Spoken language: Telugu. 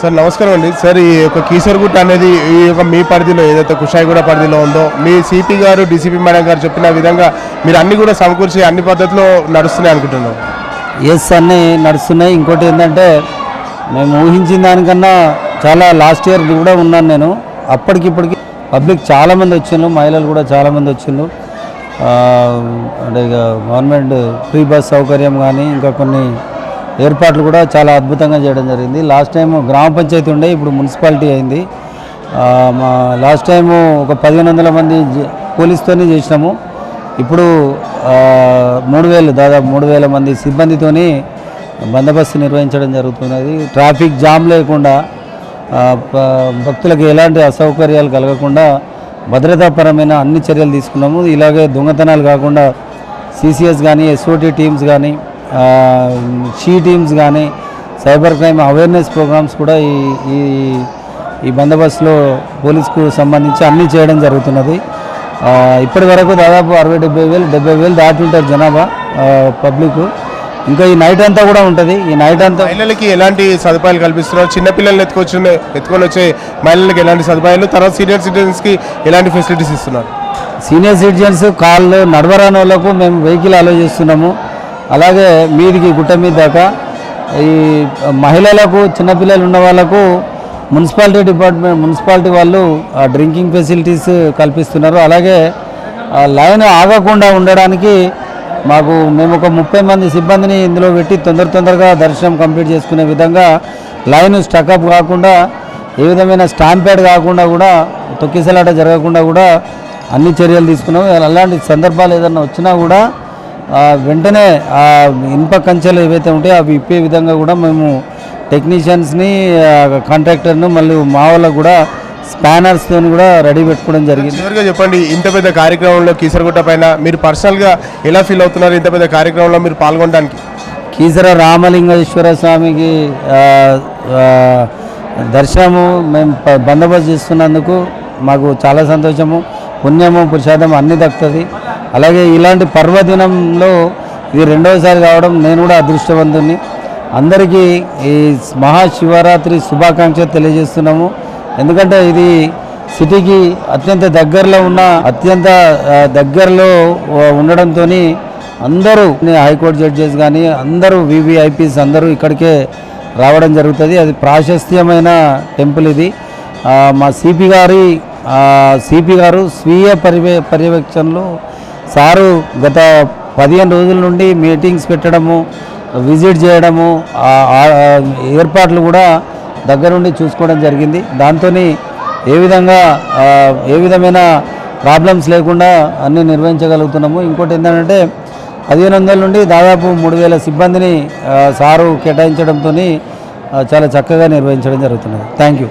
సార్ నమస్కారం అండి. సార్ ఈ యొక్క కీసరగుట్ట అనేది ఈ యొక్క మీ పరిధిలో ఏదైతే కుషాయిగూడ పరిధిలో ఉందో మీ సిపి గారు డీసీపీ మేడం గారు చెప్పిన విధంగా మీరు అన్ని కూడా సమకూర్చి అన్ని పద్ధతిలో నడుస్తున్నాయి అనుకుంటున్నాం. ఎస్ అన్నీ నడుస్తున్నాయి. ఇంకోటి ఏంటంటే మేము ఊహించిన దానికన్నా చాలా లాస్ట్ ఇయర్ కూడా ఉన్నాను నేను. అప్పటికిప్పటికి పబ్లిక్ చాలామంది వచ్చిండ్రు, మహిళలు కూడా చాలామంది వచ్చిండ్రు. అంటే ఇక గవర్నమెంట్ ఫ్రీ బస్ సౌకర్యం కానీ ఇంకా కొన్ని ఏర్పాట్లు కూడా చాలా అద్భుతంగా చేయడం జరిగింది. లాస్ట్ టైం గ్రామ పంచాయతీ ఉండే, ఇప్పుడు మున్సిపాలిటీ అయింది. మా లాస్ట్ టైము ఒక 1500 మంది పోలీస్తోనే చేసినాము. ఇప్పుడు 3000 దాదాపు 3000 మంది సిబ్బందితోని బందోబస్తు నిర్వహించడం జరుగుతున్నది. ట్రాఫిక్ జామ్ లేకుండా భక్తులకు ఎలాంటి అసౌకర్యాలు కలగకుండా భద్రతాపరమైన అన్ని చర్యలు తీసుకున్నాము. ఇలాగే దొంగతనాలు కాకుండా సిసిఎస్ కానీ ఎస్ఓటీ టీమ్స్ కానీ షీ టీమ్స్ కానీ సైబర్ క్రైమ్ అవేర్నెస్ ప్రోగ్రామ్స్ కూడా ఈ బందోబస్తులో పోలీసుకు సంబంధించి అన్నీ చేయడం జరుగుతున్నది. ఇప్పటి వరకు దాదాపు 60-70,000 దాటి ఉంటారు జనాభా పబ్లిక్. ఇంకా ఈ నైట్ అంతా కూడా ఉంటుంది. ఈ నైట్ అంతా మహిళలకి ఎలాంటి సదుపాయాలు కల్పిస్తున్నారు? చిన్నపిల్లల్ని ఎత్తుకొని వచ్చే మహిళలకు ఎలాంటి సదుపాయాలు, తర్వాత సీనియర్ సిటిజన్స్కి ఎలాంటి ఫెసిలిటీస్ ఇస్తున్నారు? సీనియర్ సిటిజన్స్ కాళ్ళు నడవరాని వాళ్ళకు మేము వెహికల్ అలో చేస్తున్నాము. అలాగే మీదికి గుట్ట మీద దాకా ఈ మహిళలకు చిన్నపిల్లలు ఉన్న వాళ్ళకు మున్సిపాలిటీ వాళ్ళు డ్రింకింగ్ ఫెసిలిటీస్ కల్పిస్తున్నారు. అలాగే లైన్ ఆగకుండా ఉండడానికి మేము ఒక 30 మంది సిబ్బందిని ఇందులో పెట్టి తొందరగా దర్శనం కంప్లీట్ చేసుకునే విధంగా లైన్ స్టక్అప్ కాకుండా, ఏ విధమైన స్టాంపేడ్ కాకుండా కూడా, తొక్కిసలాట జరగకుండా కూడా అన్ని చర్యలు తీసుకున్నాం. అలాంటి సందర్భాలు ఏదైనా వచ్చినా కూడా వెంటనే ఇనుప కంచెలు ఏవైతే ఉంటాయో అవి ఇప్పే విధంగా కూడా మేము టెక్నీషియన్స్ని, కాంట్రాక్టర్ను, మళ్ళీ మా వాళ్ళకు కూడా స్పానర్స్తో కూడా రెడీ పెట్టుకోవడం జరిగింది. చివరిగా చెప్పండి, ఇంత పెద్ద కార్యక్రమంలో కీసరగుట్ట పైన మీరు పర్సనల్గా ఎలా ఫీల్ అవుతున్నారు? ఇంత పెద్ద కార్యక్రమంలో మీరు పాల్గొనడానికి కీసర రామలింగేశ్వర స్వామికి దర్శనము మేము బందోబస్తు చేస్తున్నందుకు మాకు చాలా సంతోషము, పుణ్యము ప్రసాదం అన్నీ దక్కుతుంది. అలాగే ఇలాంటి పర్వదినంలో ఇది రెండవసారి కావడం నేను కూడా అదృష్టవంతుని. అందరికీ ఈ మహాశివరాత్రి శుభాకాంక్షలు తెలియజేస్తున్నాము. ఎందుకంటే ఇది సిటీకి అత్యంత దగ్గరలో ఉండడంతో అందరూ హైకోర్టు జడ్జెస్ కానీ అందరూ వివిఐపీస్ అందరూ ఇక్కడికే రావడం జరుగుతుంది. అది ప్రాశస్త్యమైన టెంపుల్ ఇది. మా సిపి గారు స్వీయ పర్యవేక్షణలో సారు గత 15 రోజుల నుండి మీటింగ్స్ పెట్టడము, విజిట్ చేయడము, ఏర్పాట్లు కూడా దగ్గరుండి చూసుకోవడం జరిగింది. దాంతో ఏ విధమైన ప్రాబ్లమ్స్ లేకుండా అన్నీ నిర్వహించగలుగుతున్నాము. ఇంకోటి ఏంటంటే 1500 నుండి దాదాపు 3000 సిబ్బందిని సారు కేటాయించడంతో చాలా చక్కగా నిర్వహించడం జరుగుతున్నది. Thank you.